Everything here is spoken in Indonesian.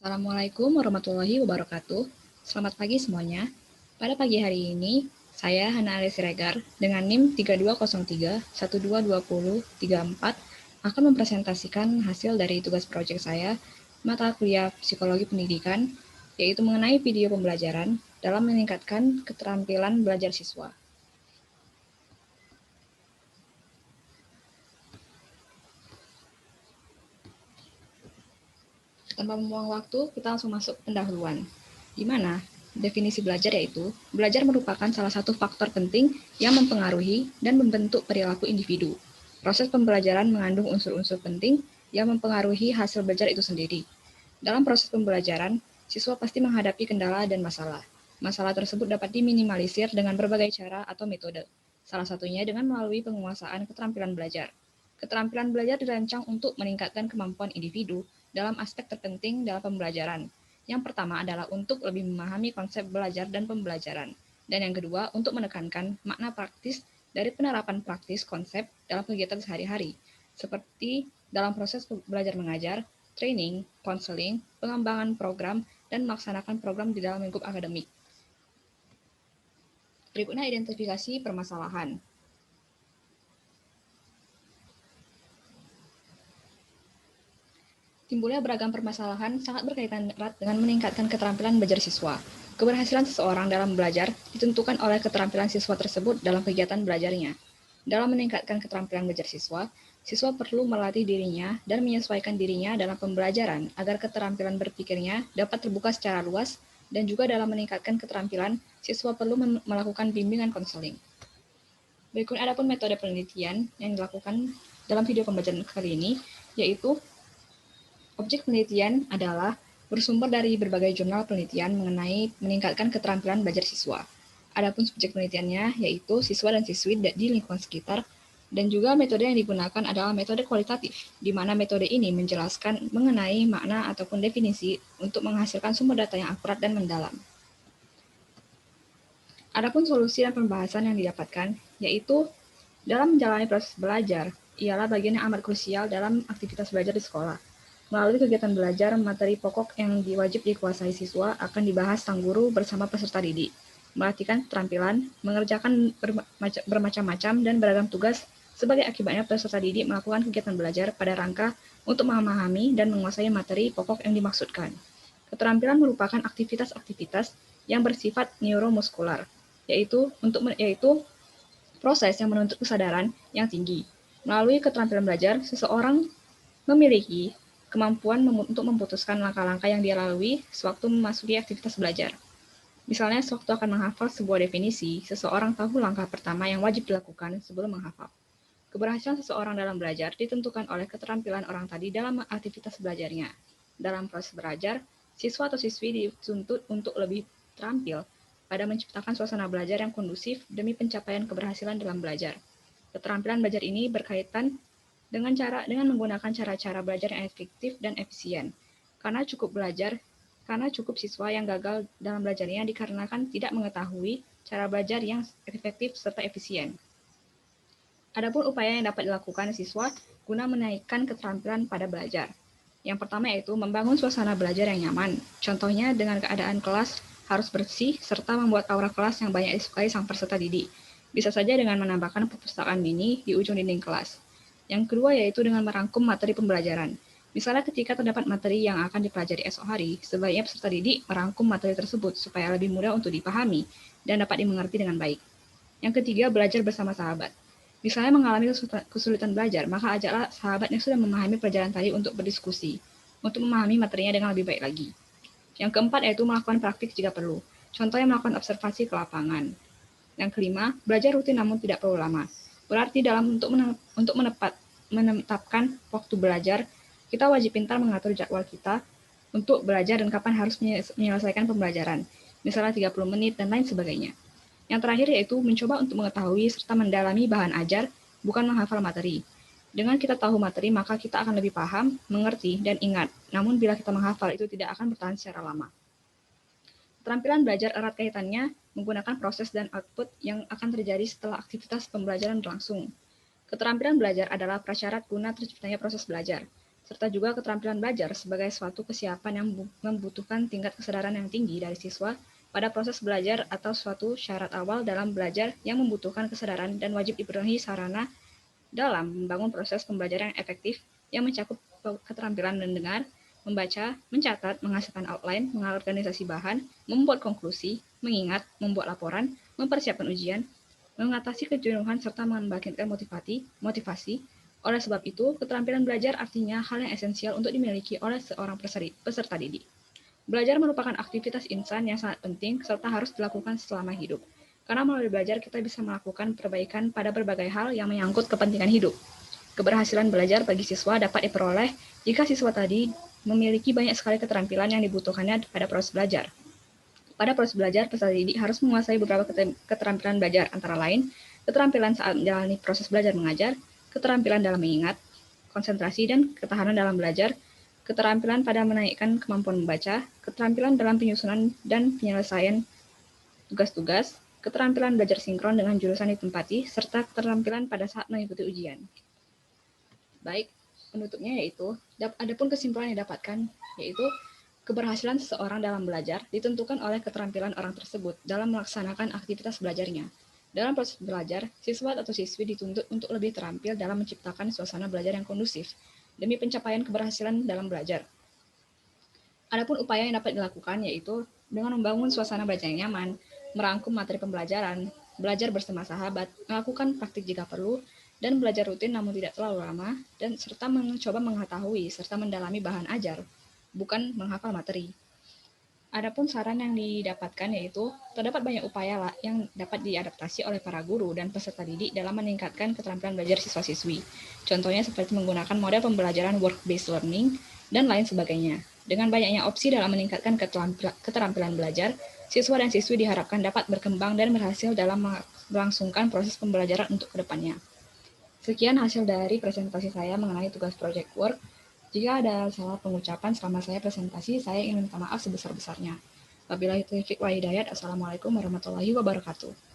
Assalamualaikum warahmatullahi wabarakatuh. Selamat pagi semuanya. Pada pagi hari ini, saya Hana Ali Siregar dengan NIM 3203-122034 akan mempresentasikan hasil dari tugas proyek saya, mata kuliah Psikologi Pendidikan, yaitu mengenai video pembelajaran dalam meningkatkan keterampilan belajar siswa. Tanpa membuang waktu, kita langsung masuk pendahuluan. Di mana definisi belajar yaitu, belajar merupakan salah satu faktor penting yang mempengaruhi dan membentuk perilaku individu. Proses pembelajaran mengandung unsur-unsur penting yang mempengaruhi hasil belajar itu sendiri. Dalam proses pembelajaran, siswa pasti menghadapi kendala dan masalah. Masalah tersebut dapat diminimalisir dengan berbagai cara atau metode. Salah satunya dengan melalui penguasaan keterampilan belajar. Keterampilan belajar dirancang untuk meningkatkan kemampuan individu dalam aspek terpenting dalam pembelajaran. Yang pertama adalah untuk lebih memahami konsep belajar dan pembelajaran. Dan yang kedua, untuk menekankan makna praktis dari penerapan praktis konsep dalam kegiatan sehari-hari, seperti dalam proses belajar mengajar, training, konseling, pengembangan program, dan melaksanakan program di dalam lingkup akademik. Berikutnya identifikasi permasalahan. Timbulnya beragam permasalahan sangat berkaitan erat dengan meningkatkan keterampilan belajar siswa. Keberhasilan seseorang dalam belajar ditentukan oleh keterampilan siswa tersebut dalam kegiatan belajarnya. Dalam meningkatkan keterampilan belajar siswa, siswa perlu melatih dirinya dan menyesuaikan dirinya dalam pembelajaran agar keterampilan berpikirnya dapat terbuka secara luas, dan juga dalam meningkatkan keterampilan, siswa perlu melakukan bimbingan konseling. Berikut adapun metode penelitian yang dilakukan dalam video pembelajaran kali ini, yaitu objek penelitian adalah bersumber dari berbagai jurnal penelitian mengenai meningkatkan keterampilan belajar siswa. Adapun subjek penelitiannya yaitu siswa dan siswi di lingkungan sekitar, dan juga metode yang digunakan adalah metode kualitatif, di mana metode ini menjelaskan mengenai makna ataupun definisi untuk menghasilkan sumber data yang akurat dan mendalam. Adapun solusi dan pembahasan yang didapatkan, yaitu dalam menjalani proses belajar, ialah bagian yang amat krusial dalam aktivitas belajar di sekolah. Melalui kegiatan belajar, materi pokok yang wajib dikuasai siswa akan dibahas sang guru bersama peserta didik, melatihkan keterampilan, mengerjakan bermacam-macam dan beragam tugas. Sebagai akibatnya, peserta didik melakukan kegiatan belajar pada rangka untuk memahami dan menguasai materi pokok yang dimaksudkan. Keterampilan merupakan aktivitas-aktivitas yang bersifat neuromuskular, yaitu proses yang menuntut kesadaran yang tinggi. Melalui keterampilan belajar, seseorang memiliki kemampuan untuk memutuskan langkah-langkah yang dia lalui sewaktu memasuki aktivitas belajar. Misalnya, sewaktu akan menghafal sebuah definisi, seseorang tahu langkah pertama yang wajib dilakukan sebelum menghafal. Keberhasilan seseorang dalam belajar ditentukan oleh keterampilan orang tadi dalam aktivitas belajarnya. Dalam proses belajar, siswa atau siswi dituntut untuk lebih terampil pada menciptakan suasana belajar yang kondusif demi pencapaian keberhasilan dalam belajar. Keterampilan belajar ini berkaitan dengan menggunakan cara-cara belajar yang efektif dan efisien. Karena cukup siswa yang gagal dalam belajarnya dikarenakan tidak mengetahui cara belajar yang efektif serta efisien. Adapun upaya yang dapat dilakukan siswa guna menaikkan keterampilan pada belajar. Yang pertama yaitu membangun suasana belajar yang nyaman. Contohnya dengan keadaan kelas harus bersih serta membuat aura kelas yang banyak disukai sang peserta didik. Bisa saja dengan menambahkan perpustakaan mini di ujung dinding kelas. Yang kedua yaitu dengan merangkum materi pembelajaran. Misalnya ketika terdapat materi yang akan dipelajari esok hari, sebaiknya peserta didik merangkum materi tersebut supaya lebih mudah untuk dipahami dan dapat dimengerti dengan baik. Yang ketiga, belajar bersama sahabat. Misalnya mengalami kesulitan belajar, maka ajaklah sahabat yang sudah memahami pelajaran tadi untuk berdiskusi, untuk memahami materinya dengan lebih baik lagi. Yang keempat yaitu melakukan praktik jika perlu. Contohnya melakukan observasi ke lapangan. Yang kelima, belajar rutin namun tidak perlu lama. Berarti untuk menetapkan waktu belajar, kita wajib pintar mengatur jadwal kita untuk belajar dan kapan harus menyelesaikan pembelajaran. Misalnya 30 menit dan lain sebagainya. Yang terakhir yaitu mencoba untuk mengetahui serta mendalami bahan ajar, bukan menghafal materi. Dengan kita tahu materi, maka kita akan lebih paham, mengerti, dan ingat. Namun bila kita menghafal, itu tidak akan bertahan secara lama. Keterampilan belajar erat kaitannya menggunakan proses dan output yang akan terjadi setelah aktivitas pembelajaran berlangsung. Keterampilan belajar adalah prasyarat guna terciptanya proses belajar. serta juga keterampilan belajar sebagai suatu kesiapan yang membutuhkan tingkat kesadaran yang tinggi dari siswa pada proses belajar atau suatu syarat awal dalam belajar yang membutuhkan kesadaran dan wajib dipenuhi sarana dalam membangun proses pembelajaran yang efektif yang mencakup keterampilan mendengar, membaca, mencatat, menghasilkan outline, mengorganisasi bahan, membuat konklusi, mengingat, membuat laporan, mempersiapkan ujian, mengatasi kejenuhan serta membangkitkan motivasi. Oleh sebab itu, keterampilan belajar artinya hal yang esensial untuk dimiliki oleh seorang peserta didik. Belajar merupakan aktivitas insan yang sangat penting serta harus dilakukan selama hidup. Karena melalui belajar kita bisa melakukan perbaikan pada berbagai hal yang menyangkut kepentingan hidup. Keberhasilan belajar bagi siswa dapat diperoleh jika siswa tadi memiliki banyak sekali keterampilan yang dibutuhkannya pada proses belajar. Pada proses belajar, peserta didik harus menguasai beberapa keterampilan belajar, antara lain keterampilan saat menjalani proses belajar mengajar, keterampilan dalam mengingat, konsentrasi dan ketahanan dalam belajar, keterampilan pada menaikkan kemampuan membaca, keterampilan dalam penyusunan dan penyelesaian tugas-tugas, keterampilan belajar sinkron dengan jurusan ditempati, serta keterampilan pada saat mengikuti ujian. Baik, penutupnya yaitu, adapun kesimpulan yang didapatkan, yaitu keberhasilan seseorang dalam belajar ditentukan oleh keterampilan orang tersebut dalam melaksanakan aktivitas belajarnya. Dalam proses belajar, siswa atau siswi dituntut untuk lebih terampil dalam menciptakan suasana belajar yang kondusif demi pencapaian keberhasilan dalam belajar. Adapun upaya yang dapat dilakukan yaitu dengan membangun suasana belajar yang nyaman, merangkum materi pembelajaran, belajar bersama sahabat, melakukan praktik jika perlu, dan belajar rutin namun tidak terlalu lama, dan serta mencoba mengetahui serta mendalami bahan ajar, bukan menghafal materi. Adapun saran yang didapatkan yaitu terdapat banyak upaya yang dapat diadaptasi oleh para guru dan peserta didik dalam meningkatkan keterampilan belajar siswa-siswi. Contohnya seperti menggunakan model pembelajaran work-based learning dan lain sebagainya. Dengan banyaknya opsi dalam meningkatkan keterampilan belajar, siswa dan siswi diharapkan dapat berkembang dan berhasil dalam melangsungkan proses pembelajaran untuk kedepannya. Sekian hasil dari presentasi saya mengenai tugas project work. Jika ada salah pengucapan selama saya presentasi, saya ingin minta maaf sebesar-besarnya. Wabillahi taufiq wa hidayat. Assalamualaikum warahmatullahi wabarakatuh.